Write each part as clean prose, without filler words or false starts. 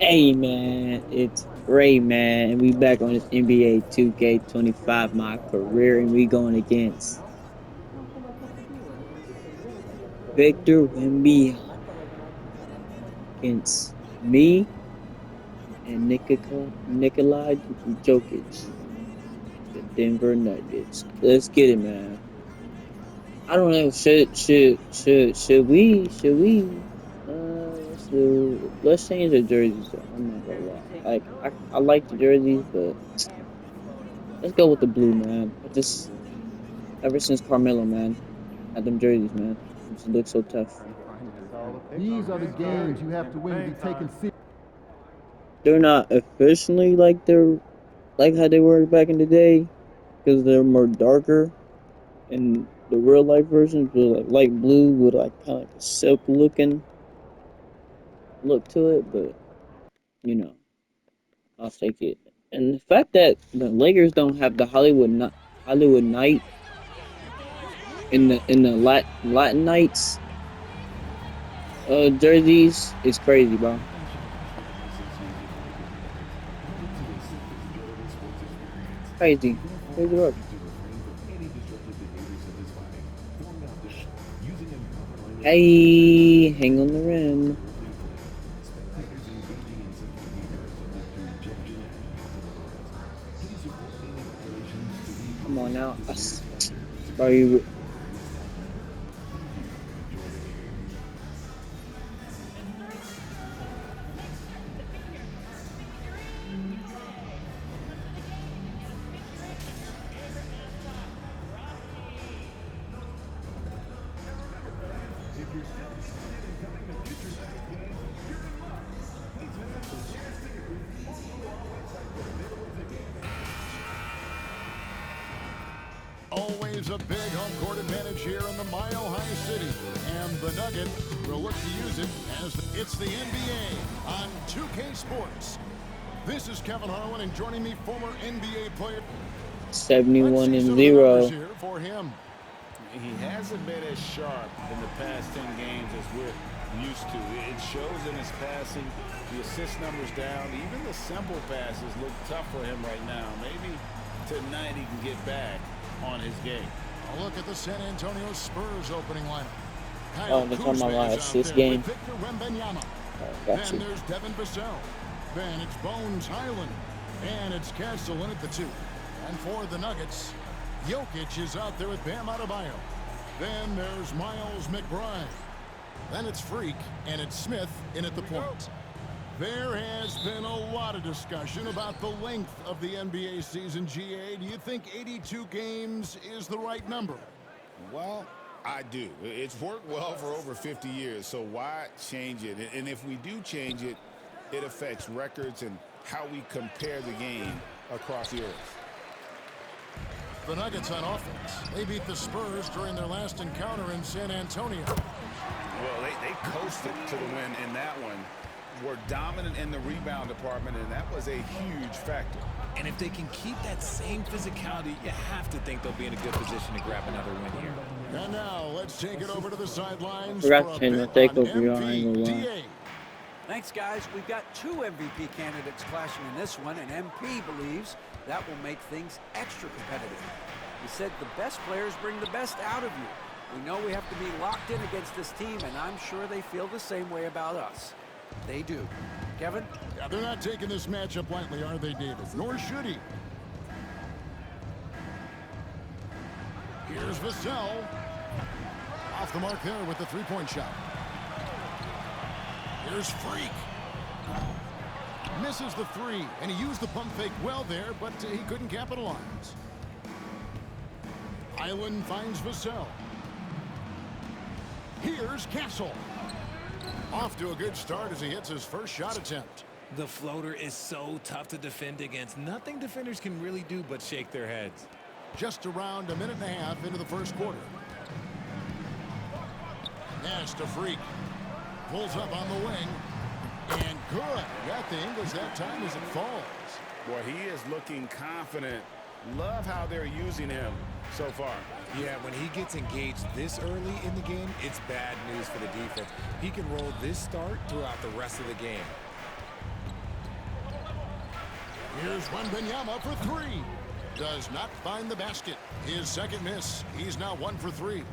Hey man, it's Ray man, and we back on this NBA 2K25 my career, and we going against Victor Wembanyama against me and Nikolai Jokic, the Denver Nuggets. Let's get it, man. I don't know. Should we let's change the jerseys though. I'm not gonna lie. Like I like the jerseys, but let's go with the blue, man. I just ever since Carmelo, man, had them jerseys, man. It just looks so tough. These are the games you have to win to be taken seriously. They're not officially like they're like how they were back in the day because they're more darker, and the real life versions were like light blue with like kind of like a silk looking look to it. But you know, I'll take it. And the fact that the Lakers don't have the Hollywood Night in the Latin Nights jerseys is crazy, bro. Crazy. Crazy work. Hey, hang on the rim. Come on now. Bro, you. Always a big home court advantage here in the Mile High City. And the Nuggets will look to use it as it's the NBA on 2K Sports. This is Kevin Harlan, and joining me, former NBA player. Let's 71 see and some of the numbers 0. here for him. He hasn't been as sharp in the past 10 games as we're used to. It shows in his passing, the assist numbers down. Even the simple passes look tough for him right now. Maybe tonight he can get back on his game. A look at the San Antonio Spurs opening lineup. Oh, Kyle that's on my Kuzma is last out this there with game. Victor Wembanyama. Got Then you. there's Devin Vassell. Then it's Bones Highland. And it's Castle in at the 2. And for the Nuggets, Jokic is out there with Bam Adebayo. Then there's Miles McBride. Then it's Freak, and it's Smith in at the point. There has been a lot of discussion about the length of the NBA season, GA. Do you think 82 games is the right number? Well, I do. It's worked well for over 50 years, so why change it? And if we do change it, it affects records and how we compare the game across the earth. The Nuggets on offense. They beat the Spurs during their last encounter in San Antonio. Well, they coasted to the win in that one. Were dominant in the rebound department, and that was a huge factor. And if they can keep that same physicality, you have to think they'll be in a good position to grab another win here. And now let's take it over to the sidelines Forgot for to a change my bit on takeover, y'all. I ain't gonna lie. MPDA. Thanks, guys. We've got two MVP candidates clashing in this one, and MP believes that will make things extra competitive. He said the best players bring the best out of you. We know we have to be locked in against this team, and I'm sure they feel the same way about us. They do. Kevin? Yeah, they're not taking this matchup lightly, are they, David? Nor should he. Here's Vassell. Off the mark there with the three-point shot. Here's Freak. Misses the three, and he used the pump fake well there, but he couldn't capitalize. Island finds Vassell. Here's Castle. Off to a good start as he hits his first shot attempt. The floater is so tough to defend against. Nothing defenders can really do but shake their heads. Just around a minute and a half into the first quarter. Nash to Freak. Pulls up on the wing. And good. Got the Ingles that time as it falls. Boy, he is looking confident. Love how they're using him so far. Yeah, when he gets engaged this early in the game, it's bad news for the defense. He can roll this start throughout the rest of the game. Here's Wembanyama for three. Does not find the basket. His second miss. He's now 1 for 3.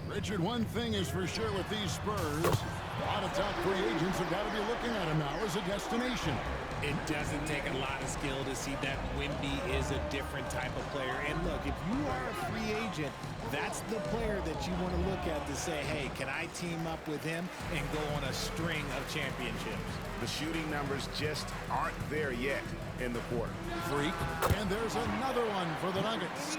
Richard, one thing is for sure with these Spurs, a lot of top free agents have got to be looking at him now as a destination. It doesn't take a lot of skill to see that Wemby is a different type of player. And look, if you are a free agent, that's the player that you want to look at to say, hey, can I team up with him and go on a string of championships? The shooting numbers just aren't there yet in the quarter. Freak. And there's another one for the Nuggets.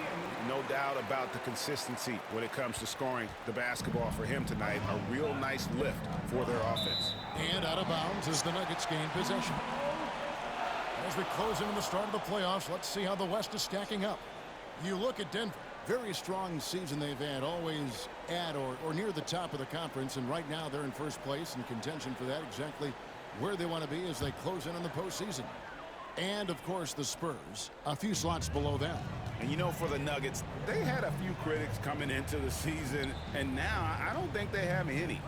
No doubt about the consistency when it comes to scoring the basketball for him tonight. A real nice lift for their offense. And out of bounds as the Nuggets gain possession. As we close into the start of the playoffs, let's see how the West is stacking up. You look at Denver. Very strong season they've had, always at or near the top of the conference, and right now they're in first place in contention for that, exactly where they want to be as they close in on the postseason. And, of course, the Spurs, a few slots below them. And, you know, for the Nuggets, they had a few critics coming into the season, and now I don't think they have any.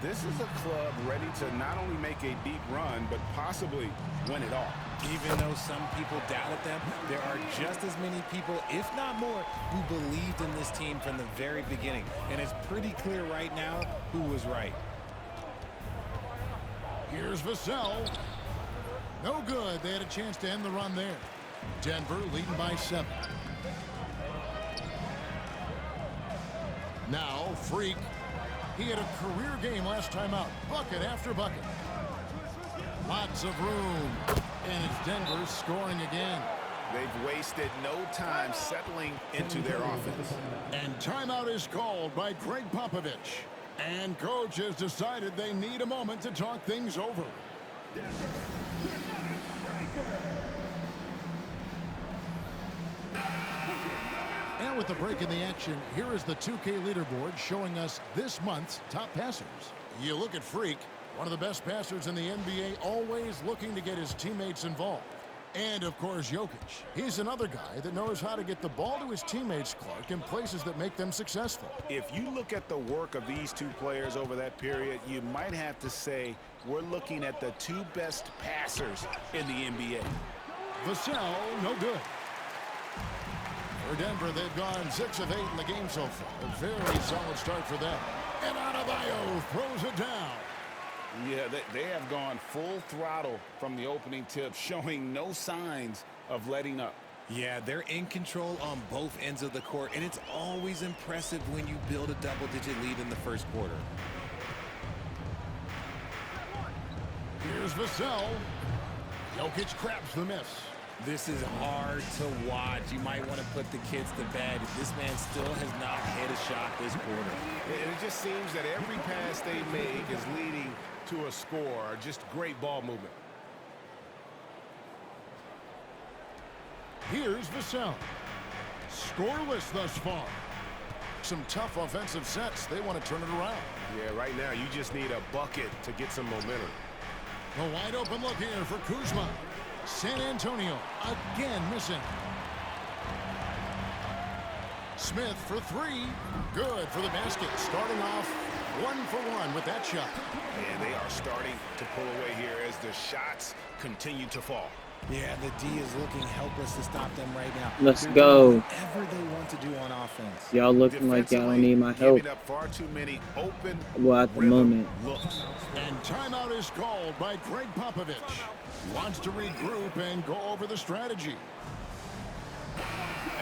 This is a club ready to not only make a deep run, but possibly win it all. Even though some people doubted them, there are just as many people, if not more, who believed in this team from the very beginning. And it's pretty clear right now who was right. Here's Vassell. No good. They had a chance to end the run there. Denver leading by 7. Now, Freak. He had a career game last time out. Bucket after bucket. Lots of room. And it's Denver scoring again. They've wasted no time settling into their offense. And timeout is called by Greg Popovich. And coach has decided they need a moment to talk things over. And with the break in the action, here is the 2K leaderboard showing us this month's top passers. You look at Freak, one of the best passers in the NBA, always looking to get his teammates involved. And, of course, Jokic. He's another guy that knows how to get the ball to his teammates, Clark, in places that make them successful. If you look at the work of these two players over that period, you might have to say we're looking at the 2 best passers in the NBA. Vassell, no good. For Denver, they've gone 6 of 8 in the game so far. A very solid start for them. And Adebayo throws it down. Yeah, they have gone full throttle from the opening tip, showing no signs of letting up. Yeah, they're in control on both ends of the court, and it's always impressive when you build a double-digit lead in the first quarter. Here's Vassell. Jokic crabs the miss. This is hard to watch. You might want to put the kids to bed. This man still has not hit a shot this quarter. And it just seems that every pass they make is leading to a score. Just great ball movement. Here's Vassell. Scoreless thus far. Some tough offensive sets. They want to turn it around. Yeah, right now you just need a bucket to get some momentum. A wide open look here for Kuzma. San Antonio again missing. Smith for 3. Good for the basket. Starting off 1 for 1 with that shot. And they are starting to pull away here as the shots continue to fall. Yeah, the D is looking helpless to stop them right now. Let's They're go. doing whatever they want to do on offense. Y'all looking like y'all don't need my help. Giving up far too many open Well, at the moment. looks. And timeout is called by Greg Popovich. Wants to regroup and go over the strategy.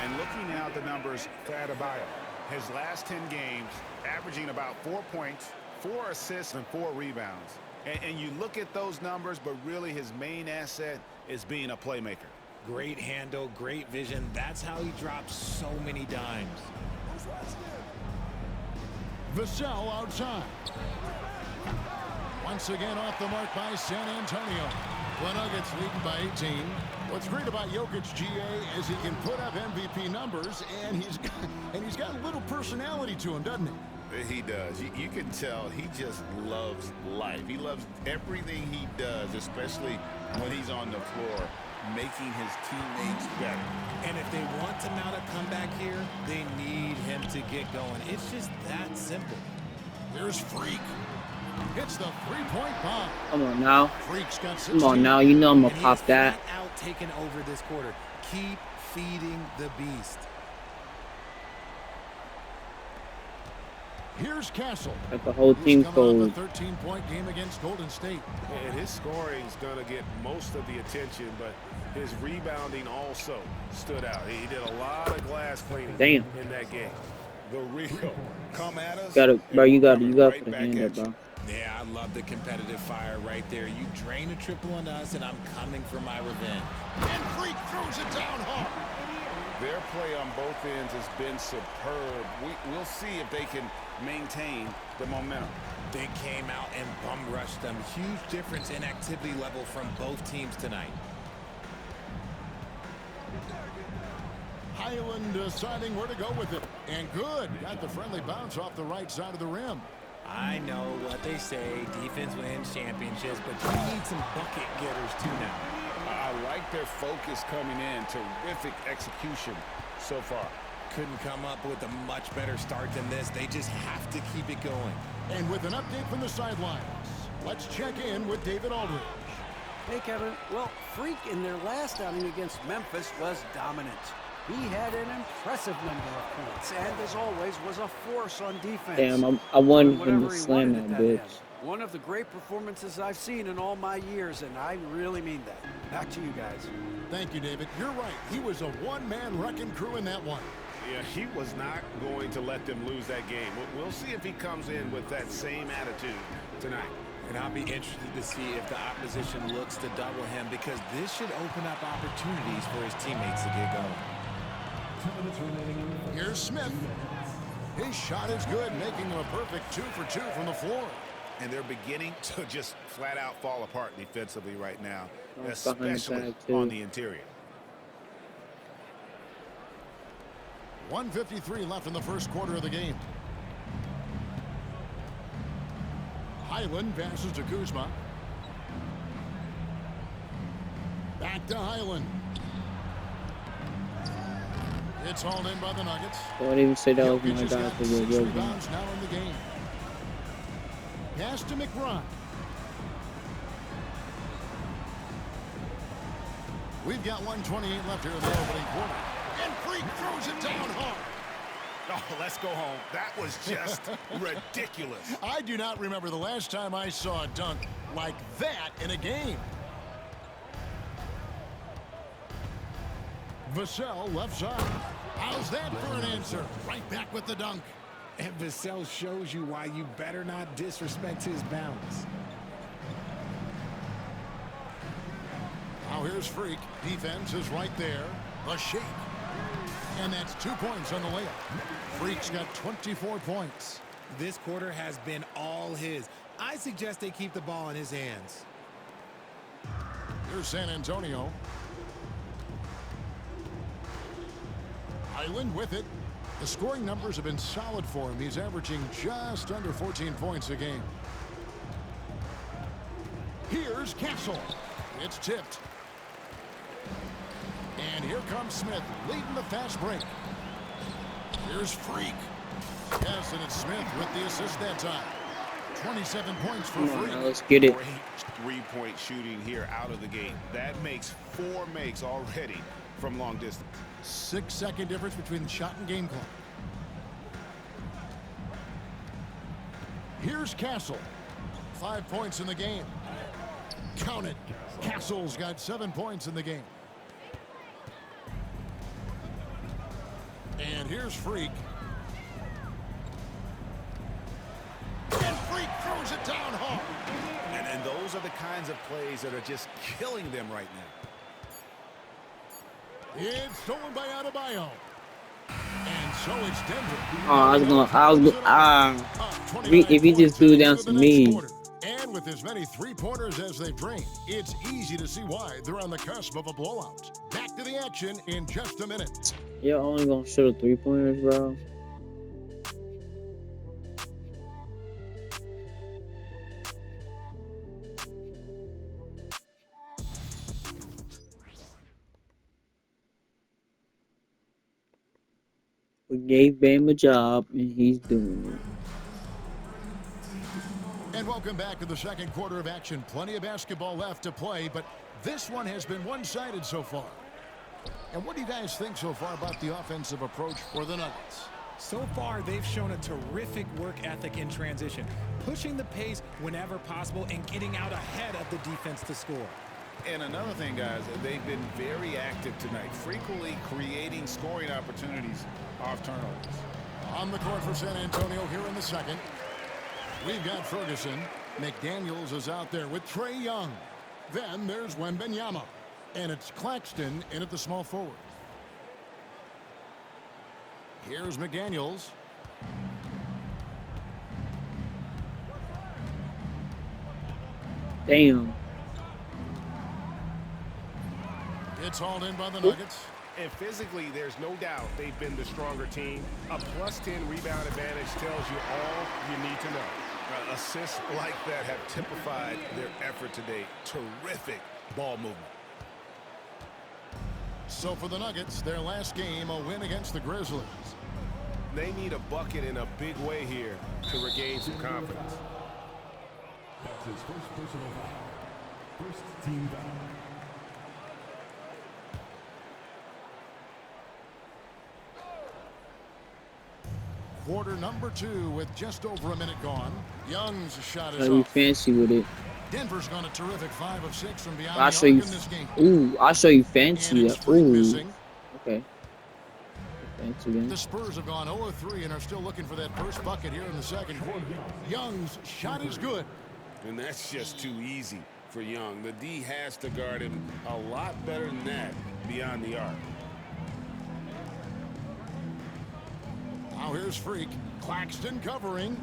And looking now at the numbers for Adebayo. His last 10 games, averaging about 4 points, 4 assists, and 4 rebounds. And you look at those numbers, but really his main asset is being a playmaker. Great handle, great vision. That's how he drops so many dimes. Vassell outside. Once again off the mark by San Antonio. The Nuggets leading by 18. What's great about Jokic, GA, is he can put up MVP numbers, and he's got a little personality to him, doesn't he? He does. You can tell he just loves life. He loves everything he does, especially when he's on the floor, making his teammates better. And if they want to mount a comeback here, they need him to get going. It's just that simple. Here's Freak. Hits the three-point bomb. Come on now. Freak's got Come on 16. now. You know I'm gonna And he has pop that. flat out taken over this quarter. Keep feeding the beast. Here's Castle. Got the whole He's team coming off cold. a 13-point game against Golden State. And his scoring is going to get most of the attention, but his rebounding also stood out. He did a lot of glass cleaning Damn. in that game. The real come at us. Bro. You gotta right put a back hand at up, bro. you. Yeah, I love the competitive fire right there. You drain a triple on us, and I'm coming for my revenge. And Freak throws it down hard. Their play on both ends has been superb. We'll see if they can maintain the momentum. They came out and bum rushed them. Huge difference in activity level from both teams tonight. Highland deciding where to go with it. And good. Got the friendly bounce off the right side of the rim. I know what they say, defense wins championships, but you need some bucket getters too now. I like their focus coming in. Terrific execution so far. Couldn't come up with a much better start than this. They just have to keep it going. And with an update from the sidelines, let's check in with David Aldridge. Hey, Kevin. Well, Freak in their last outing against Memphis was dominant. He had an impressive number of points, and as always, was a force on defense. Damn, I wanted him Whatever to he slam wanted that at end. bitch. One of the great performances I've seen in all my years, and I really mean that. Back to you guys. Thank you, David. You're right. He was a one-man wrecking crew in that one. Yeah, he was not going to let them lose that game. We'll see if he comes in with that same attitude tonight. And I'll be interested to see if the opposition looks to double him, because this should open up opportunities for his teammates to get going. Here's Smith. His shot is good, making him a perfect 2 for 2 from the floor. And they're beginning to just flat out fall apart defensively right now, Behind the especially back, too. on the interior. 1:53 left in the first quarter of the game. Highland passes to Kuzma. Back to Highland. It's hauled in by the Nuggets. Don't even say that was Jokic my has guy got for 6 your rebounds now in the game. Pass to McBride. We've got 1:28 left here in the opening quarter. And Freak throws it down hard. Oh, let's go home. That was just ridiculous. I do not remember the last time I saw a dunk like that in a game. Vassell left side. How's that for an answer? Right back with the dunk. And Vassell shows you why you better not disrespect his bounce. Now here's Freak. Defense is right there. A shake. And that's 2 points on the layup. Freak's got 24 points. This quarter has been all his. I suggest they keep the ball in his hands. Here's San Antonio. Highland with it. The scoring numbers have been solid for him. He's averaging just under 14 points a game. Here's Castle. It's tipped. And here comes Smith leading the fast break. Here's Freak. Yes, and it's Smith with the assist that time. 27 points for Come on Freak. now, let's get it. Great three-point shooting here out of the gate. That makes 4 makes already from long distance. 6-second difference between the shot and game clock. Here's Castle. 5 points in the game. Count it. Castle's got 7 points in the game. And here's Freak. And Freak throws it down hard. And those are the kinds of plays that are just killing them right now. It's stolen by Adebayo. And so it's Denver. If he just threw it down to me. And with as many three-pointers as they bring, it's easy to see why they're on the cusp of a blowout. Back to the action in just a minute. You're only gonna show the 3-pointers, bro. We gave Bam a job, and he's doing it. And And welcome back to the second quarter of action. Plenty of basketball left to play, but this one has been one-sided so far. And what do you guys think so far about the offensive approach for the Nuggets? So far, they've shown a terrific work ethic in transition, pushing the pace whenever possible and getting out ahead of the defense to score. And another thing, guys, they've been very active tonight, frequently creating scoring opportunities off turnovers. On the court for San Antonio here in the second. We've got Ferguson. McDaniels is out there with Trae Young. Then there's Wembanyama. And it's Claxton in at the small forward. Here's McDaniels. Damn. It's hauled in by the Nuggets. And physically, there's no doubt they've been the stronger team. A +10 rebound advantage tells you all you need to know. Assists like that have typified their effort today. Terrific ball movement. So for the Nuggets, their last game, a win against the Grizzlies. They need a bucket in a big way here to regain some confidence. That's his first personal foul. First team foul. Quarter number 2 with just over a minute gone. Young's shot is Gotta be off. fancy with it. Denver's gone a terrific 5 of 6 from beyond I'll the show arc you. in this game. Ooh, I'll show you And fancy. it's Freak Ooh. missing. Okay. Fancy again. The Spurs have gone 0 of 3 and are still looking for that first bucket here in the second quarter. Young's shot is good. And that's just too easy for Young. The D has to guard him a lot better than that beyond the arc. Now here's Freak. Claxton covering.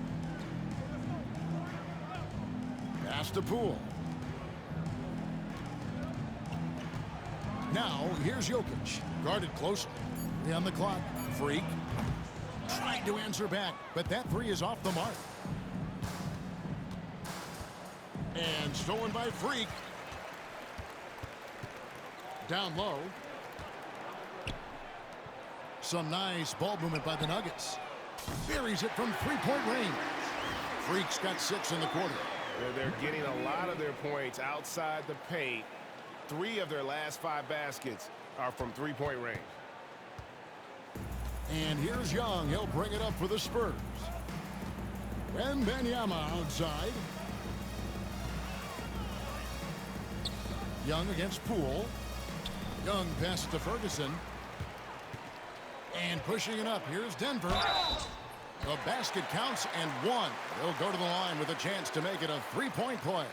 Pass to Poole. Now here's Jokic. Guarded closely. 3 on the clock. Freak. Trying to answer back, but that 3 is off the mark. And stolen by Freak. Down low. Some nice ball movement by the Nuggets. Buries it from three-point range. Freak's got 6 in the quarter. They're getting a lot of their points outside the paint. 3 of their last 5 baskets are from three-point range. And here's Young. He'll bring it up for the Spurs. Wembanyama outside. Young against Poole. Young passes to Ferguson. And pushing it up, here's Denver. The basket counts and 1. They'll go to the line with a chance to make it a 3-point play.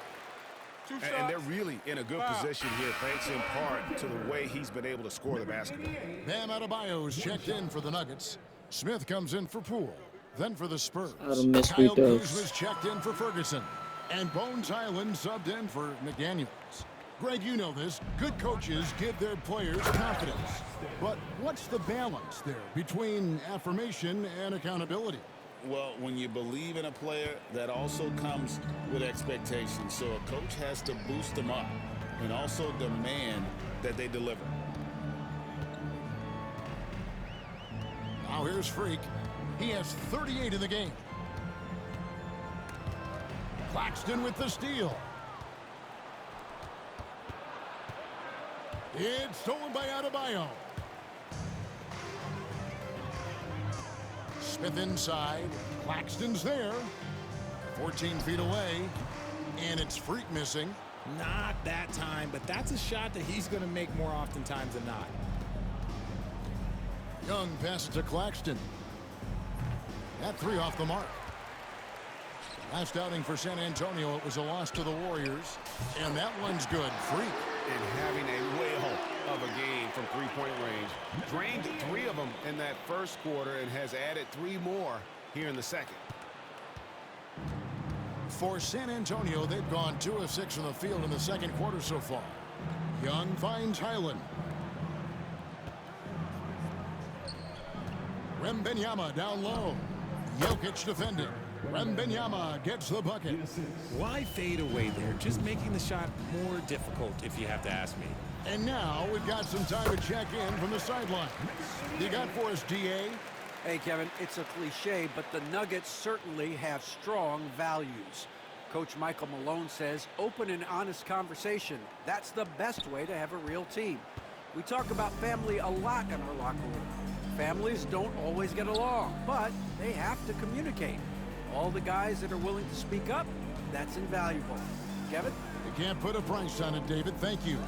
And they're really in a good position here, thanks in part to the way he's been able to score the basketball. Bam Adebayo's checked in for the Nuggets. Smith comes in for Poole. Then for the Spurs. I don't miss free Kyle throws. Kuzma's checked in for Ferguson. And Bones Island subbed in for McDaniels. Greg, you know this. Good coaches give their players confidence. But what's the balance there between affirmation and accountability? Well, when you believe in a player, that also comes with expectations. So a coach has to boost them up and also demand that they deliver. Now here's Freak. He has 38 in the game. Claxton with the steal. It's stolen by Adebayo. Smith inside. Claxton's there. 14 feet away. And it's Freak missing. Not that time, but that's a shot that he's going to make more oftentimes than not. Young passes to Claxton. That 3 off the mark. Last outing for San Antonio, it was a loss to the Warriors. And that one's good. Freak. And having a whale of a game from three-point range. Drained 3 of them in that first quarter and has added 3 more here in the second. For San Antonio, they've gone 2 of 6 from the field in the second quarter so far. Young finds Highland. Wembanyama down low. Jokic defending. Wembanyama gets the bucket. Why fade away there? Just making the shot more difficult, if you have to ask me. And now we've got some time to check in from the sideline. You got for us, DA? Hey, Kevin, it's a cliche, but the Nuggets certainly have strong values. Coach Michael Malone says open and honest conversation. That's the best way to have a real team. We talk about family a lot in our locker room. Families don't always get along, but they have to communicate. All the guys that are willing to speak up, that's invaluable. Kevin? You can't put a price on it, David. Thank you.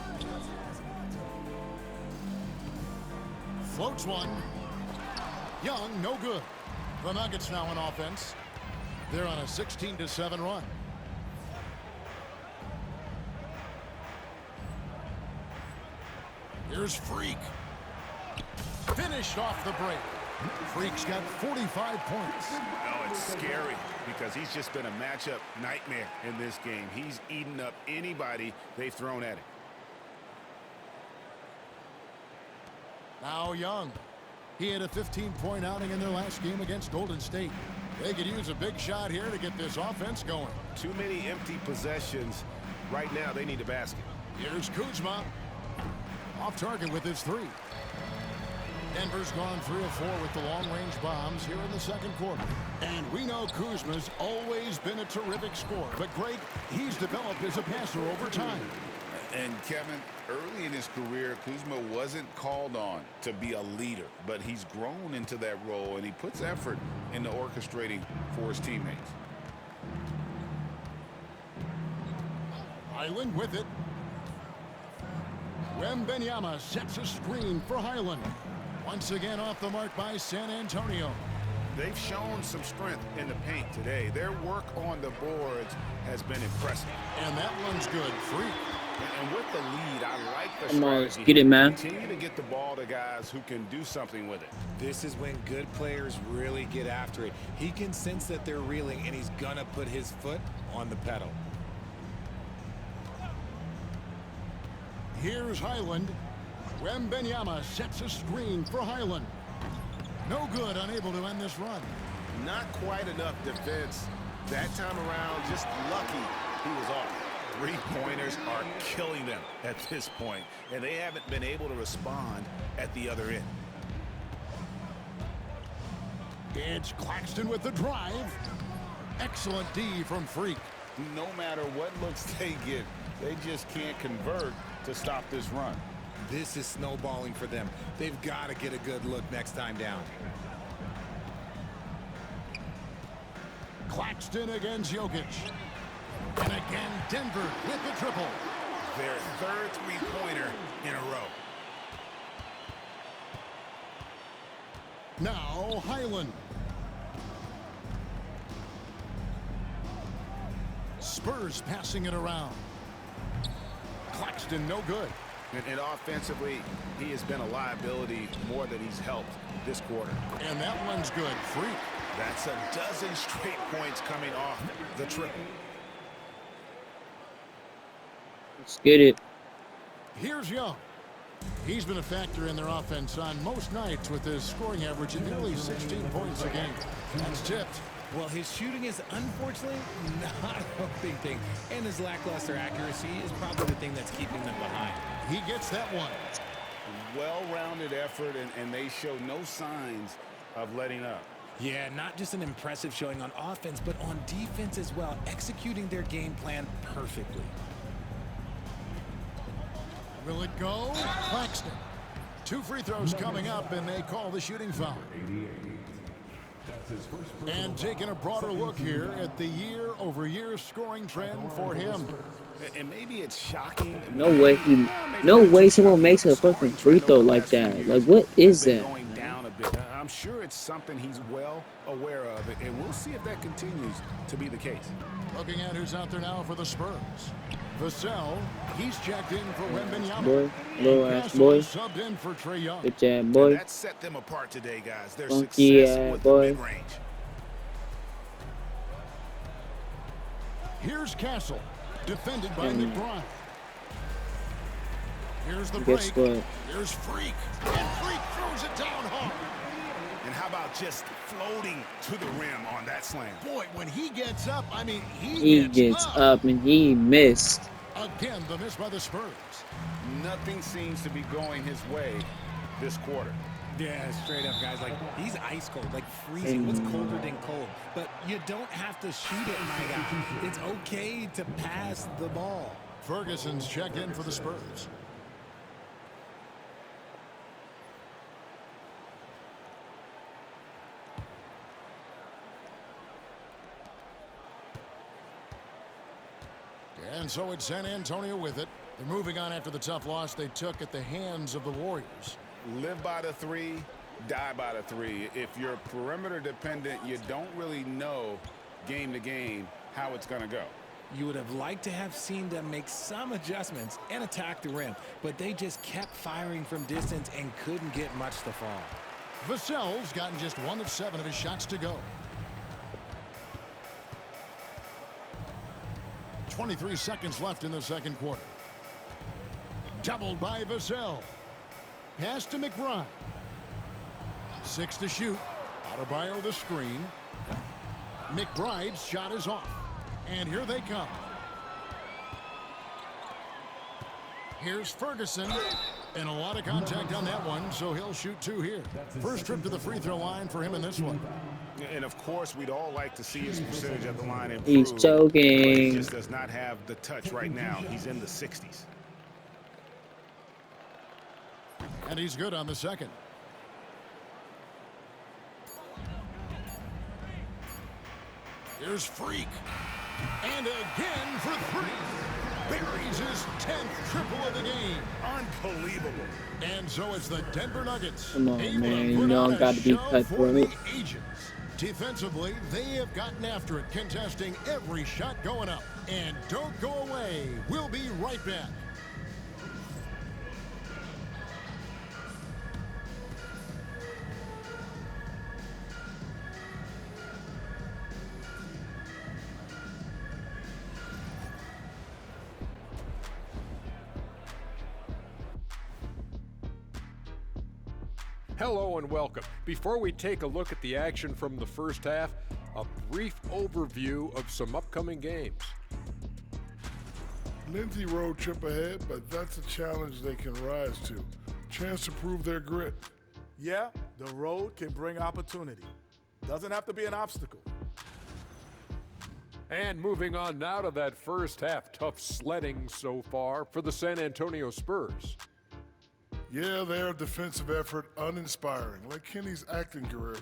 Floats one. Young, no good. The Nuggets now on offense. They're on a 16-7 run. Here's Freak. Finished off the break. Freak's got 45 points. Oh, it's scary because he's just been a matchup nightmare in this game. He's eaten up anybody they've thrown at him. Now Young. He had a 15-point outing in their last game against Golden State. They could use a big shot here to get this offense going. Too many empty possessions. Right now, they need a basket. Here's Kuzma. Off target with his three. Denver's gone 3 of 4 with the long-range bombs here in the second quarter. And we know Kuzma's always been a terrific scorer. But, Greg, he's developed as a passer over time. And, Kevin, early in his career, Kuzma wasn't called on to be a leader. But he's grown into that role, and he puts effort into orchestrating for his teammates. Highland with it. Wembanyama sets a screen for Highland. Once again off the mark by San Antonio. They've shown some strength in the paint today. Their work on the boards has been impressive. And that one's good. Free. And with the lead, I like the Come on, strategy. get it, man. Continue to get the ball to guys who can do something with it. This is when good players really get after it. He can sense that they're reeling, and he's going to put his foot on the pedal. Here's Highland. Wembanyama sets a screen for Highland. No good, unable to end this run. Not quite enough defense. That time around, just lucky he was off. Three-pointers are killing them at this point, and they haven't been able to respond at the other end. It's Claxton with the drive. Excellent D from Freak. No matter what looks they get, they just can't convert to stop this run. This is snowballing for them. They've got to get a good look next time down. Claxton against Jokic. And again, Denver with the triple. Their third three-pointer in a row. Now Highland. Spurs passing it around. Claxton no good. And offensively, he has been a liability more than he's helped this quarter. And that one's good. Freak. That's a dozen straight points coming off the triple. Let's get it. Here's Young. He's been a factor in their offense on most nights with his scoring average at nearly 16 points a game. That's tipped. Well, his shooting is unfortunately not a big thing, and his lackluster accuracy is probably the thing that's keeping them behind. He gets that one. Well-rounded effort, and they show no signs of letting up. Yeah, not just an impressive showing on offense, but on defense as well, executing their game plan perfectly. Will it go? Claxton. 2 free throws coming up, and they call the shooting foul. And taking a broader look here at the year-over-year scoring trend for him. And maybe it's shocking. No way someone makes a fucking free throw like that. Like, what is that? Going down a bit. I'm sure it's something he's well aware of, and we'll see if that continues to be the case. Looking at who's out there now for the Spurs. Vassell, he's checked in for Wembanyama. Boy, little ass boy. Subbed in for Trae Young. Good job, boy. That set them apart today, guys. Their Funky success with boy. the mid-range. Here's Castle, defended by McBride. Here's the Guess break. what? Here's Freak, and Freak throws it down hard. And how about just floating to the rim on that slam? Boy, when he gets up, I mean, He gets up and he missed. Again, the miss by the Spurs. Nothing seems to be going his way this quarter. Yeah, straight up, guys. Like, he's ice cold, like freezing. What's colder than cold? But you don't have to shoot it, my guy. It's okay to pass the ball. Ferguson's checked in for the Spurs. And so it's San Antonio with it. They're moving on after the tough loss they took at the hands of the Warriors. Live by the three, die by the three. If you're perimeter dependent, you don't really know game to game how it's going to go. You would have liked to have seen them make some adjustments and attack the rim, but they just kept firing from distance and couldn't get much to fall. Vassell's gotten just 1 of 7 of his shots to go. 23 seconds left in the second quarter. Doubled by Vassell. Pass to McBride. 6 to shoot. Adebayo the screen. McBride's shot is off. And here they come. Here's Ferguson. And a lot of contact on that one, so he'll shoot 2 here. First trip to the free throw line for him in this one. And of course, we'd all like to see his percentage at the line improve. He's choking. But he just does not have the touch right now. He's in the 60s. And he's good on the second. Here's Freak. And again for 3. Buries his 10th triple of the game. Unbelievable. And so it's the Denver Nuggets. Come on, able man. to You put know on I a got to be show cut for for the it. Agents. Defensively, they have gotten after it, contesting every shot going up. And don't go away. We'll be right back. Hello and welcome. Before we take a look at the action from the first half, a brief overview of some upcoming games. Lindsay road trip ahead, but that's a challenge they can rise to. Chance to prove their grit. Yeah, the road can bring opportunity. Doesn't have to be an obstacle. And moving on now to that first half, tough sledding so far for the San Antonio Spurs. Yeah, their defensive effort uninspiring, like Kenny's acting career.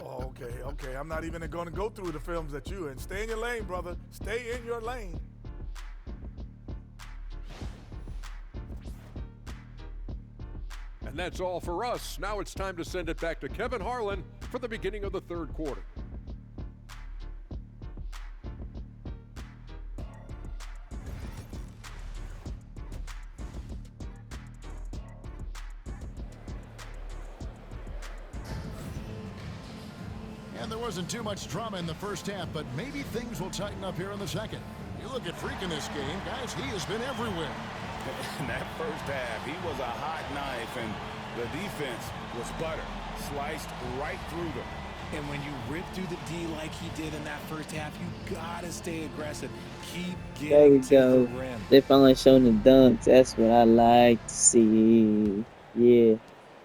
Oh, okay. I'm not even going to go through the films that you in. Stay in your lane, brother. Stay in your lane. And that's all for us. Now it's time to send it back to Kevin Harlan for the beginning of the third quarter. And there wasn't too much drama in the first half, but maybe things will tighten up here in the second. You look at Freak in this game, guys, he has been everywhere. In that first half, he was a hot knife, and the defense was butter. Sliced right through them. And when you rip through the D like he did in that first half, you gotta stay aggressive. Keep There we getting to go. the rim. They finally showing the dunks. That's what I like to see. Yeah,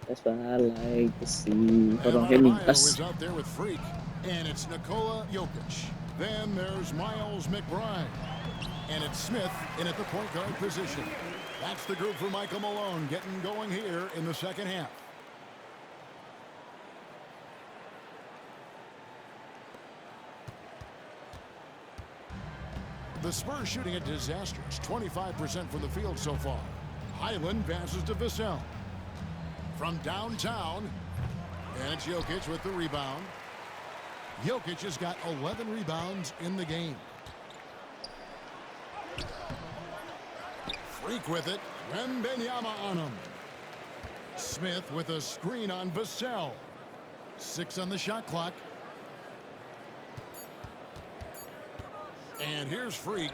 that's what I like to see. Hold on, hit me. Adebayo is out there with Freak, and it's Nikola Jokic. Then there's Miles McBride, and it's Smith in at the point guard position. That's the group for Michael Malone getting going here in the second half. The Spurs shooting a disastrous 25% from the field so far. Highland passes to Vassell. From downtown, and it's Jokic with the rebound. Jokic has got 11 rebounds in the game. Freak with it. Wembanyama on him. Smith with a screen on Vassell. 6 on the shot clock. And here's Freak.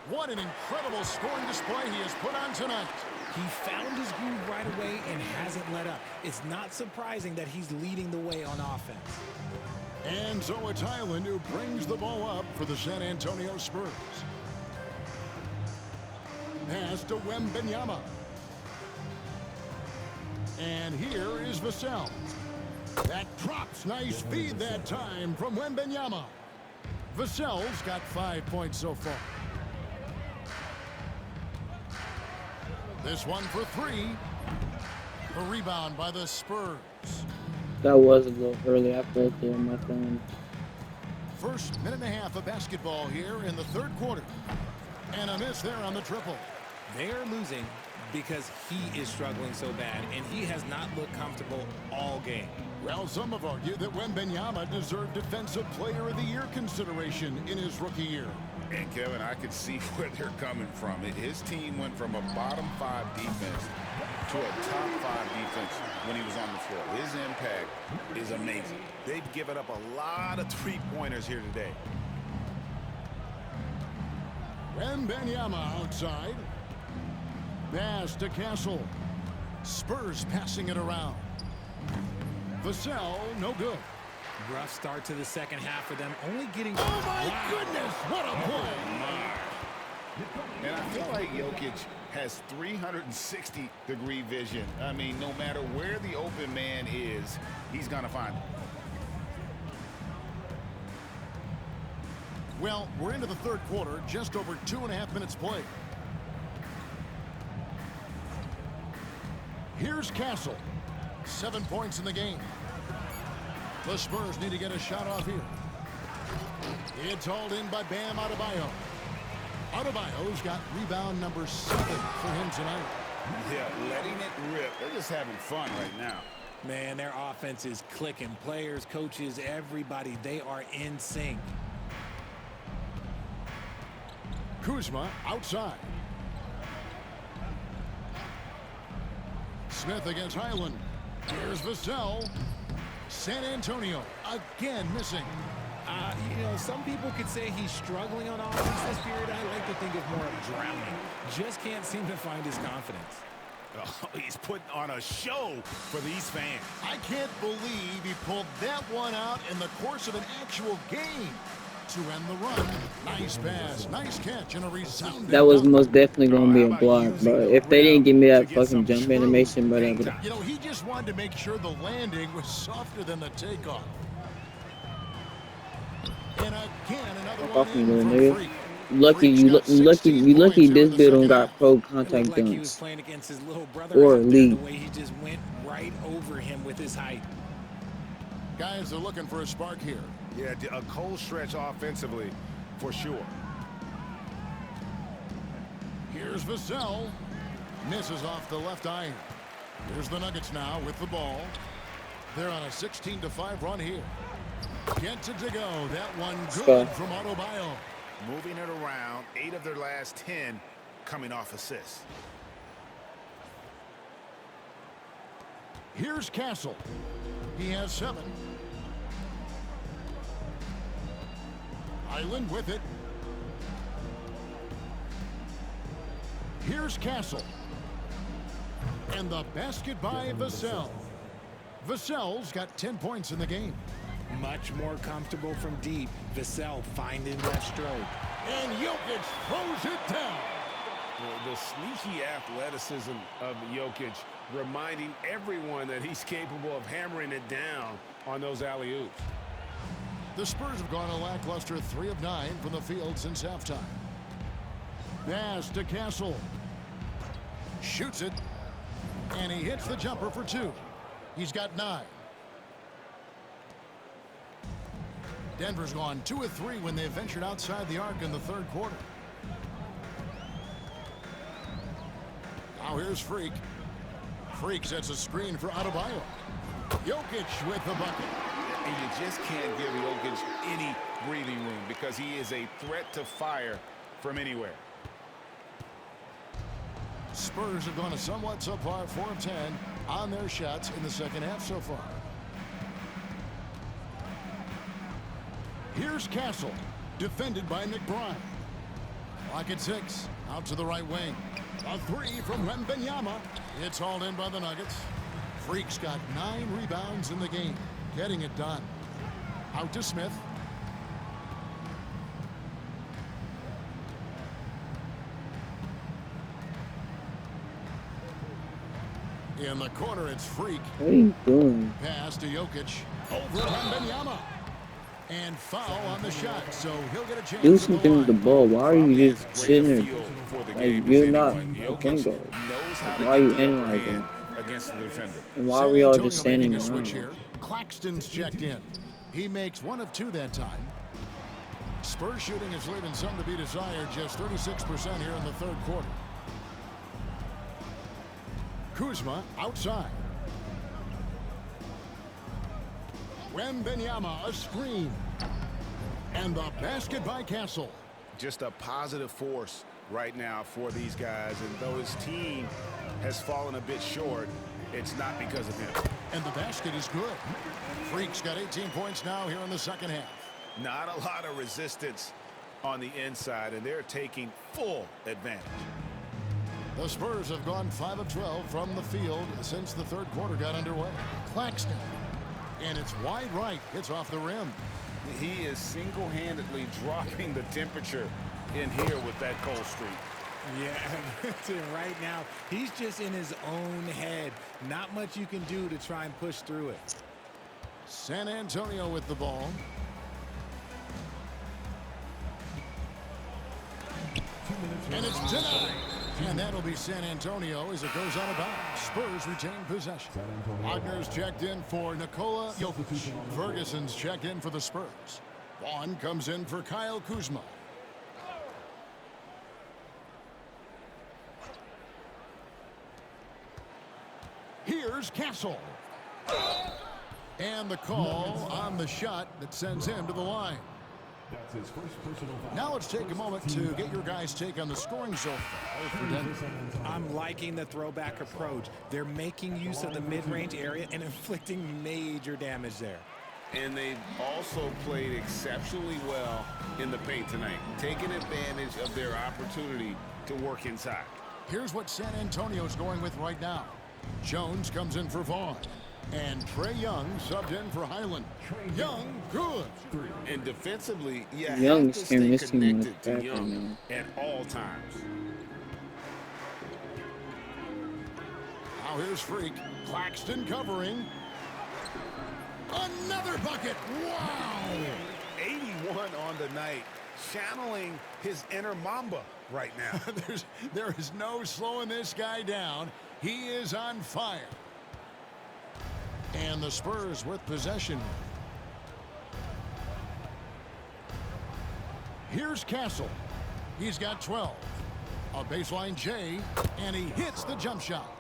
What an incredible scoring display he has put on tonight. He found his groove right away and hasn't let up. It's not surprising that he's leading the way on offense. And so it's Highland who brings the ball up for the San Antonio Spurs. Pass to Wembanyama. And here is Vassell. That drops. Nice feed that time from Wembanyama. Vassell's got 5 points so far. This one for 3. The rebound by the Spurs. That was a little early. I felt it on my phone. First minute and a half of basketball here in the third quarter. And a miss there on the triple. They're losing because he is struggling so bad, and he has not looked comfortable all game. Well, some have argued that Wembanyama deserved Defensive Player of the Year consideration in his rookie year. And Kevin, I could see where they're coming from. His team went from a bottom 5 defense to a top 5 defense when he was on the floor. His impact is amazing. They've given up a lot of three-pointers here today. Wembanyama outside. Pass to Castle. Spurs passing it around. Vassell, no good. Rough start to the second half for them, only getting... Oh, my goodness! What a play! And I feel like Jokic has 360-degree vision. I mean, no matter where the open man is, he's going to find him. Well, we're into the third quarter, just over 2.5 minutes played. Here's Castle. 7 points in the game. The Spurs need to get a shot off here. It's hauled in by Bam Adebayo. Adebayo's got rebound number 7 for him tonight. Yeah, letting it rip. They're just having fun right now. Man, their offense is clicking. Players, coaches, everybody, they are in sync. Kuzma outside. Smith against Highland. Here's Vassell. San Antonio again missing. You know, some people could say he's struggling on offense this period. I like to think of more of drowning. Just can't seem to find his confidence. Oh, he's putting on a show for these fans. I can't believe he pulled that one out in the course of an actual game to end the run. Nice pass, nice catch, and a resounding That was dunk. most definitely gonna be a block, bro. If they didn't give me that fucking jump animation, bro, that would. You know, he just wanted to make sure the landing was softer than the takeoff. And again, another one in from Nigga. Freak. Lucky this build don't got pro contact It looked like he was dunks. playing against his little brother Or out there, elite. the way he just went right over him with his height. Guys are looking for a spark here. Yeah, a cold stretch offensively, for sure. Here's Vassell. Misses off the left iron. Here's the Nuggets now with the ball. They're on a 16-5 run here. Gets it to go. That one good from Adebayo. Moving it around, 8 of their last 10 coming off assists. Here's Castle. He has 7. Island with it. Here's Castle. And the basket by Vassell. Vassell's got 10 points in the game. Much more comfortable from deep. Vassell finding that stroke. And Jokic throws it down. The sneaky athleticism of Jokic, reminding everyone that he's capable of hammering it down on those alley-oops. The Spurs have gone a lackluster 3 of 9 from the field since halftime. Pass to Castle. Shoots it. And he hits the jumper for 2. He's got 9. Denver's gone 2 of 3 when they ventured outside the arc in the third quarter. Now here's Freak. Freak sets a screen for Adebayo. Jokic with the bucket. And you just can't give Jokic any breathing room because he is a threat to fire from anywhere. Spurs have gone a somewhat subpar 4 of 10 on their shots in the second half so far. Here's Castle, defended by McBride. Clock at 6, out to the right wing. A 3 from Wembanyama. It's hauled in by the Nuggets. Freak's got 9 rebounds in the game, getting it done. Out to Smith. In the corner, it's Freak. What are you doing? Pass to Jokic. Over Wembanyama. And foul on the shot, so he'll get a chance Do at the something with the line. ball. Why are From you as just great a sitting there? feel for the Like, game as you're not anyone, a point Jokic guard. knows how Like, to why are you get the upper analyzing hand it? against the defender. And why are San we all Antonio just standing making a switch around? here. Claxton's checked in. He makes 1 of 2 that time. Spurs shooting is leaving some to be desired, just 36% here in the third quarter. Kuzma outside. Wembanyama, a screen. And the basket by Castle. Just a positive force right now for these guys. And though his team has fallen a bit short, it's not because of him. And the basket is good. Freak's got 18 points now here in the second half. Not a lot of resistance on the inside, and they're taking full advantage. The Spurs have gone 5 of 12 from the field since the third quarter got underway. Claxton. And it's wide right. Hits off the rim. He is single-handedly dropping the temperature in here with that cold streak. Yeah, right now, he's just in his own head. Not much you can do to try and push through it. San Antonio with the ball. And it's denied. And that'll be San Antonio as it goes out of bounds. Spurs retain possession. Wagner's checked in for Nikola Jokic. Ferguson's checked in for the Spurs. Vaughn comes in for Kyle Kuzma. Here's Castle. And the call on the shot that sends him to the line. That's his first personal foul. Now let's take a moment to get your guys' take on the scoring so far for Denver. I'm liking the throwback approach. They're making use of the mid-range area and inflicting major damage there. And they've also played exceptionally well in the paint tonight, taking advantage of their opportunity to work inside. Here's what San Antonio's going with right now. Jones comes in for Vaughn. And Trae Young subbed in for Highland. Young, good. And defensively, you Young's have to stay missing in the connected to back Young now. at all times. Now here's Freak. Claxton covering. Another bucket. Wow. 81 on the night, channeling his inner Mamba right now. There is no slowing this guy down. He is on fire. And the Spurs with possession. Here's Castle. He's got 12. A baseline J, and he hits the jump shot.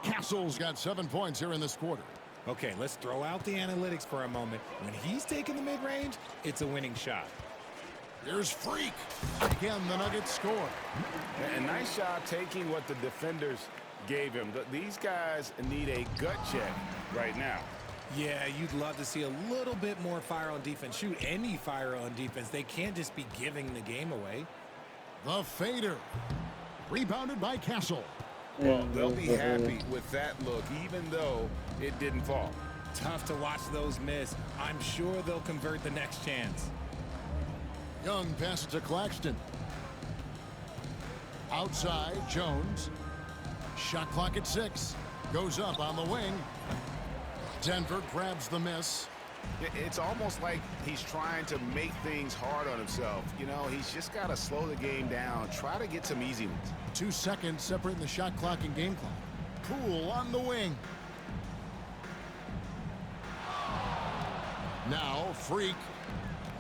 Castle's got 7 points here in this quarter. Okay, let's throw out the analytics for a moment. When he's taking the mid-range, it's a winning shot. Here's Freak. Again, the Nuggets score. And nice job taking what the defenders gave him. These guys need a gut check right now. Yeah, you'd love to see a little bit more fire on defense. Shoot, any fire on defense. They can't just be giving the game away. The fader. Rebounded by Castle. Well, they'll be happy with that look, even though it didn't fall. Tough to watch those miss. I'm sure they'll convert the next chance. Young passes to Claxton. Outside, Jones. Shot clock at 6. Goes up on the wing. Denver grabs the miss. It's almost like he's trying to make things hard on himself. You know, he's just got to slow the game down. Try to get some easy ones. 2 seconds separating the shot clock and game clock. Poole on the wing. Now, Freak.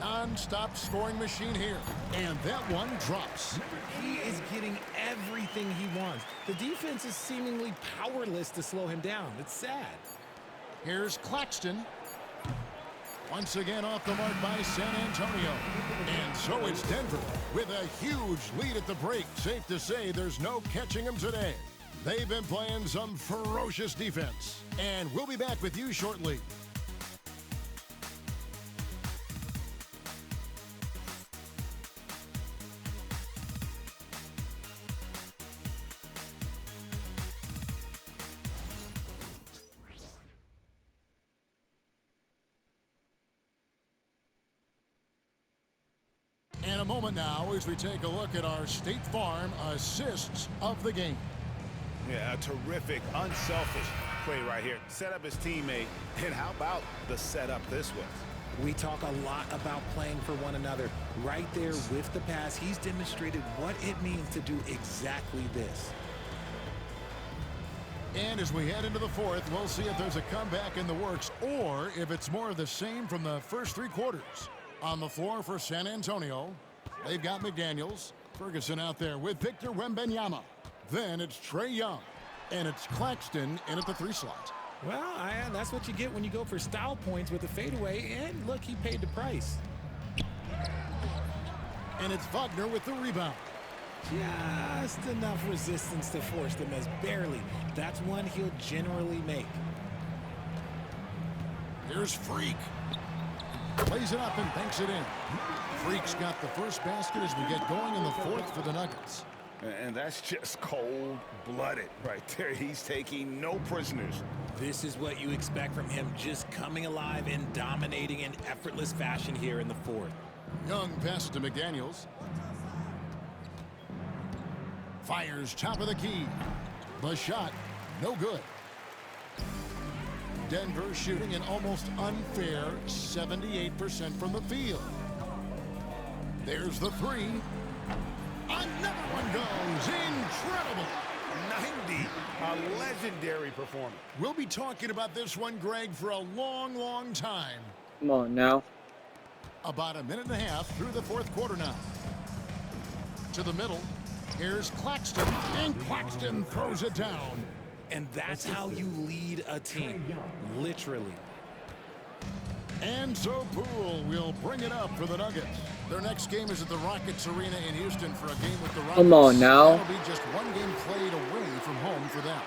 Non-stop scoring machine here. And that one drops. He is getting everything he wants. The defense is seemingly powerless to slow him down. It's sad. Here's Claxton. Once again off the mark by San Antonio. And so it's Denver with a huge lead at the break. Safe to say there's no catching them today. They've been playing some ferocious defense. And we'll be back with you shortly. In a moment now as we take a look at our State Farm assists of the game. Yeah, a terrific, unselfish play right here. Set up his teammate, and how about the setup this was? We talk a lot about playing for one another. Right there with the pass, he's demonstrated what it means to do exactly this. And as we head into the fourth, we'll see if there's a comeback in the works or if it's more of the same from the first three quarters. On the floor for San Antonio, they've got McDaniels. Ferguson out there with Victor Wembanyama. Then it's Trae Young. And it's Claxton in at the 3 slot. Well, that's what you get when you go for style points with a fadeaway. And look, he paid the price. And it's Wagner with the rebound. Just enough resistance to force them as barely. That's one he'll generally make. Here's Freak. Plays it up and banks it in. Freak's got the first basket as we get going in the fourth for the Nuggets. And that's just cold-blooded right there. He's taking no prisoners. This is what you expect from him, just coming alive and dominating in effortless fashion here in the fourth. Young pass to McDaniels. Fires top of the key. The shot, no good. Denver shooting an almost unfair 78% from the field. There's the 3. Another one goes. Incredible. 90, a legendary performance. We'll be talking about this one, Greg, for a long, long time. Come on now. About a minute and a half through the fourth quarter now. To the middle. Here's Claxton, and Claxton throws it down. And that's how you lead a team, literally. And so Poole will bring it up for the Nuggets. Their next game is at the Rockets Arena in Houston for a game with the Rockets. Come on now. That'll be just one game played away from home for them.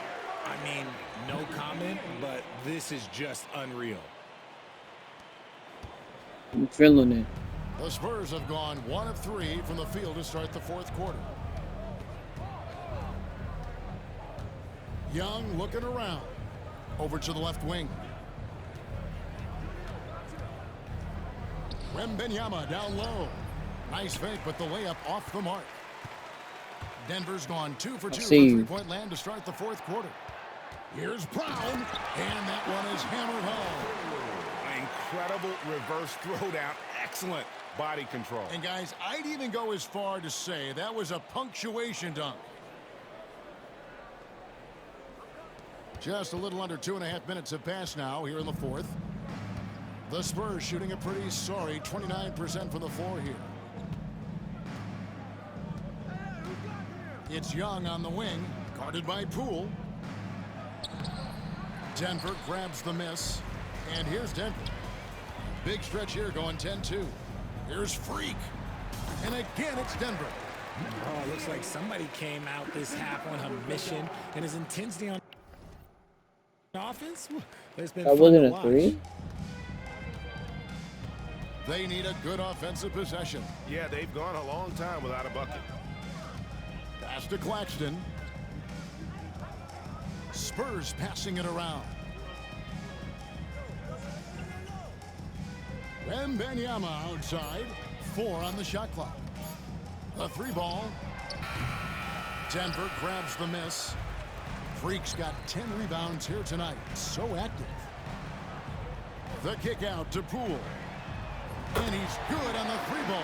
I mean, no comment, but this is just unreal. I'm feeling it. The Spurs have gone 1 of 3 from the field to start the fourth quarter. Young looking around. Over to the left wing. Wembanyama down low. Nice fake, but the layup off the mark. Denver's gone 2 for 2 from three-point land to start the fourth quarter. Here's Brown, and that one is hammered home. Incredible reverse throwdown. Excellent body control. And guys, I'd even go as far to say that was a punctuation dunk. Just a little under 2.5 minutes have passed now here in the fourth. The Spurs shooting a pretty sorry 29% from the floor here. It's Young on the wing, guarded by Poole. Denver grabs the miss, and here's Denver. Big stretch here going 10-2. Here's Freak, and again it's Denver. Oh, it looks like somebody came out this half on a mission, and his intensity on offense has been That fun to wasn't a watch. 3? They need a good offensive possession. Yeah, they've gone a long time without a bucket. Pass to Claxton. Spurs passing it around. Wembanyama outside. 4 on the shot clock. The 3 ball. Denver grabs the miss. Freak's got 10 rebounds here tonight. So active. The kick out to Poole. And he's good on the 3 ball.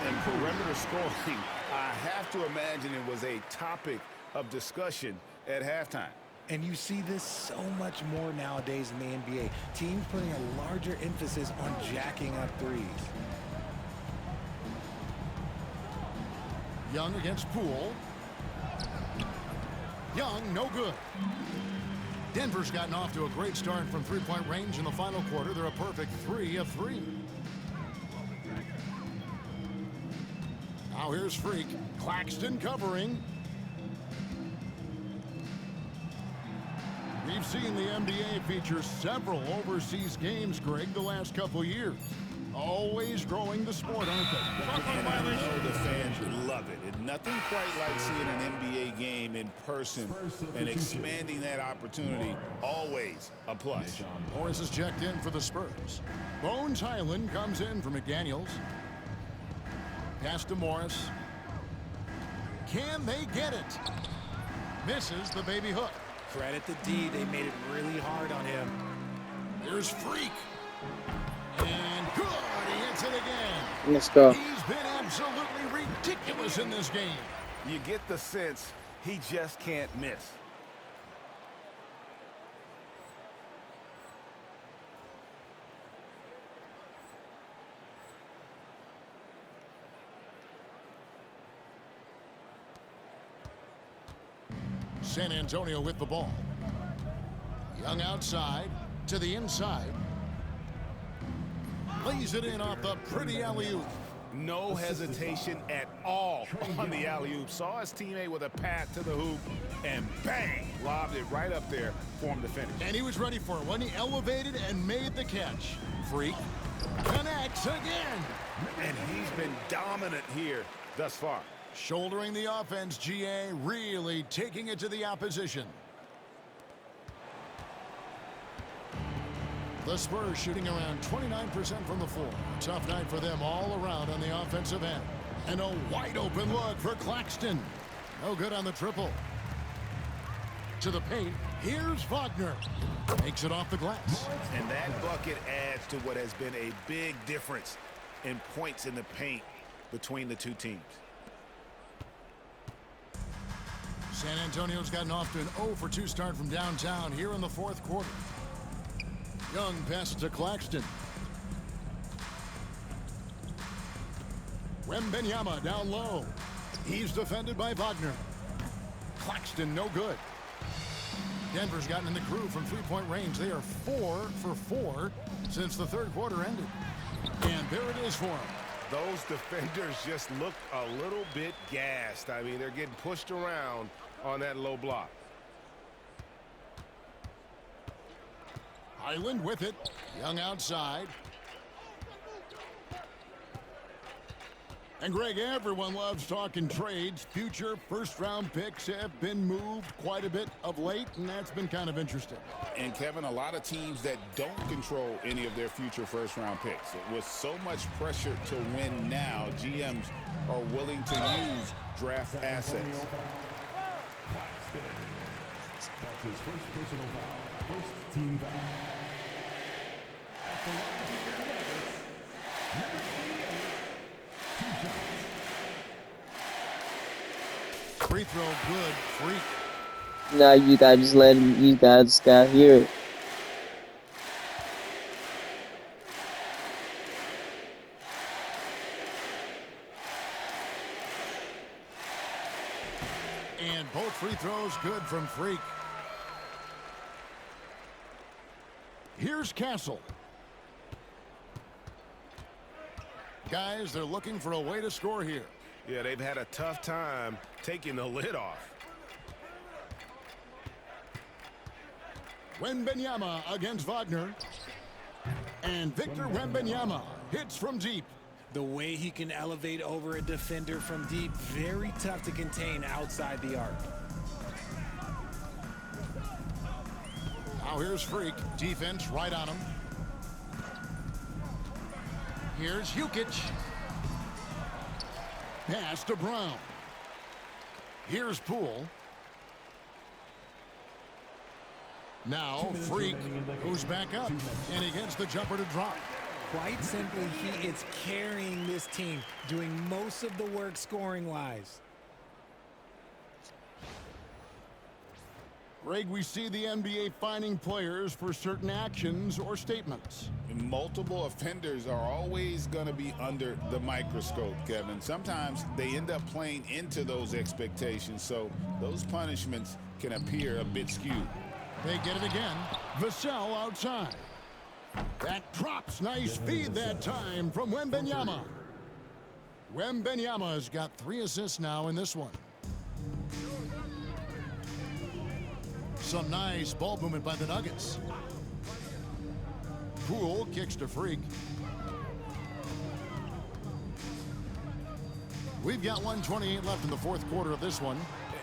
And perimeter scoring, I have to imagine it was a topic of discussion at halftime. And you see this so much more nowadays in the NBA. Teams putting a larger emphasis on jacking up threes. Young against Poole. Young, no good. Denver's gotten off to a great start from three-point range in the final quarter. They're a perfect 3 of 3. Now here's Freak. Claxton covering. We've seen the NBA feature several overseas games, Greg, the last couple years. Always growing the sport, aren't they? And I know the fans love it. And nothing quite like seeing an NBA game in person and expanding that opportunity. Always a plus. Morris is checked in for the Spurs. Bones Highland comes in for McDaniels. Pass to Morris. Can they get it? Misses the baby hook. Credit the D. They made it really hard on him. Here's Freak. And good. He hits it again. Let's go. He's been absolutely ridiculous in this game. You get the sense he just can't miss. San Antonio with the ball. Young outside to the inside. Lays it in off the pretty alley-oop. No hesitation at all on the alley-oop. Saw his teammate with a path to the hoop, and bang, lobbed it right up there for him to finish. And he was ready for it when he elevated and made the catch. Freak connects again. And he's been dominant here thus far. Shouldering the offense, GA, really taking it to the opposition. The Spurs shooting around 29% from the floor. Tough night for them all around on the offensive end. And a wide open look for Claxton. No good on the triple. To the paint, here's Wagner. Makes it off the glass. And that bucket adds to what has been a big difference in points in the paint between the two teams. San Antonio's gotten off to an 0-for-2 start from downtown here in the fourth quarter. Young pass to Claxton. Wembenyama down low. He's defended by Wagner. Claxton no good. Denver's gotten in the groove from three-point range. They are 4 for 4 since the third quarter ended. And there it is for them. Those defenders just look a little bit gassed. I mean, they're getting pushed around on that low block. Highland with it. Young outside. And Greg, everyone loves talking trades. Future first-round picks have been moved quite a bit of late, and that's been kind of interesting. And Kevin, a lot of teams that don't control any of their future first-round picks. With so much pressure to win now, GMs are willing to use draft assets. That's his first personal foul. First team foul. At the line of the Nuggets, number 2 shots. Free throw good. Freak. Nah, you gotta just let him. You guys gotta hear it. And both free throws good from Freak. Here's Castle. Guys, they're looking for a way to score here. Yeah, they've had a tough time taking the lid off. Wembenyama against Wagner. And Victor Wembenyama hits from deep. The way he can elevate over a defender from deep, very tough to contain outside the arc. Now here's Freak. Defense right on him. Here's Jukic. Pass to Brown. Here's Poole. Now Freak, who's back up, and he gets the jumper to drop. Quite simply, he is carrying this team, doing most of the work scoring-wise. Greg, we see the NBA fining players for certain actions or statements. Multiple offenders are always going to be under the microscope, Kevin. Sometimes they end up playing into those expectations, so those punishments can appear a bit skewed. They get it again. Vassell outside. That drops. Nice feed that time from Wembenyama. Wembenyama's got 3 assists now in this one. Some nice ball movement by the Nuggets. Poole kicks to Freak. We've got 1:28 left in the fourth quarter of this one.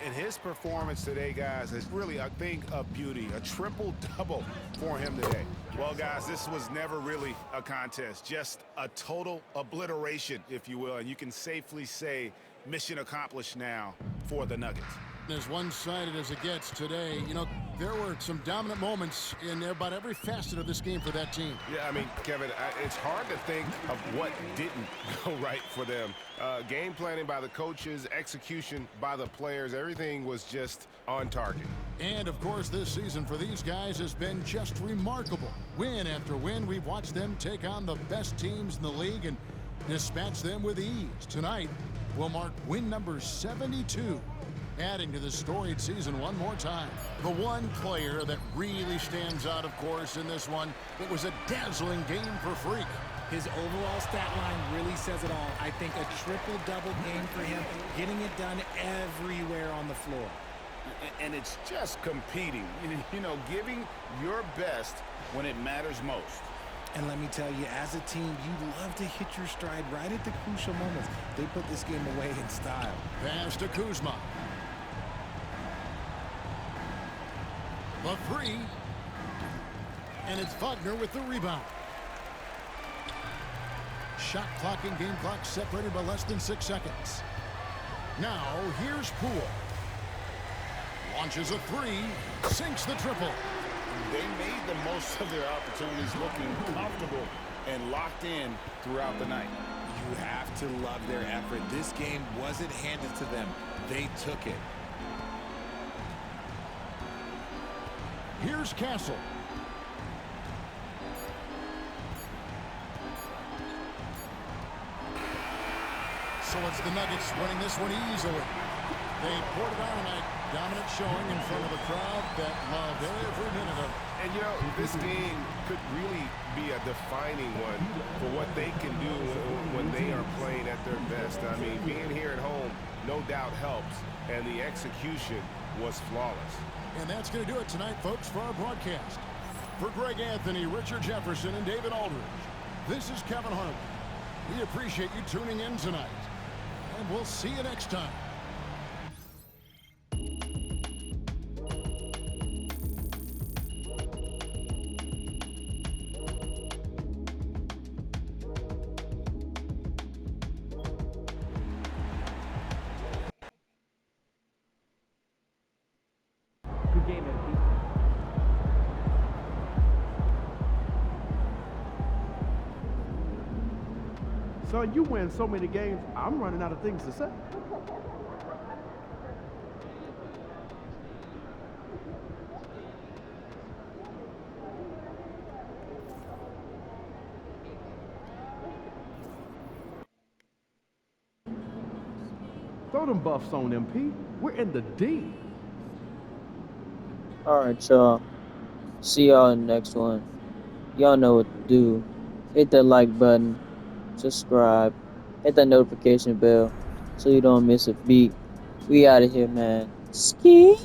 And his performance today, guys, is really a thing of beauty. A triple-double for him today. Well, guys, this was never really a contest. Just a total obliteration, if you will. And you can safely say mission accomplished now for the Nuggets. As one-sided as it gets today, you know, there were some dominant moments in about every facet of this game for that team. Yeah, I mean, Kevin, it's hard to think of what didn't go right for them. Game planning by the coaches, execution by the players, everything was just on target. And, of course, this season for these guys has been just remarkable. Win after win, we've watched them take on the best teams in the league and dispatch them with ease. Tonight will mark win number 72. Adding to the storied season one more time. The one player that really stands out, of course, in this one, it was a dazzling game for Freak. His overall stat line really says it all. I think a triple-double game for him, getting it done everywhere on the floor. And it's just competing, you know, giving your best when it matters most. And let me tell you, as a team, you love to hit your stride right at the crucial moments. They put this game away in style. Pass to Kuzma. The three. And it's Wagner with the rebound. Shot clock and game clock separated by less than 6 seconds. Now, here's Poole. Launches a three, sinks the triple. They made the most of their opportunities, looking comfortable and locked in throughout the night. You have to love their effort. This game wasn't handed to them. They took it. Here's Castle. So it's the Nuggets winning this one easily. They poured it on tonight. Dominant showing in front of a crowd that loved every minute of it. And, you know, this game could really be a defining one for what they can do when they are playing at their best. I mean, being here at home no doubt helps, and the execution was flawless. And that's going to do it tonight, folks, for our broadcast. For Greg Anthony, Richard Jefferson, and David Aldridge, this is Kevin Harlan. We appreciate you tuning in tonight, and we'll see you next time. Good game, MP. Son, you win so many games, I'm running out of things to say. Throw them buffs on MP. We're in the D. Alright, y'all. See y'all in the next one. Y'all know what to do. Hit that like button. Subscribe. Hit that notification bell so you don't miss a beat. We out of here, man. Ski.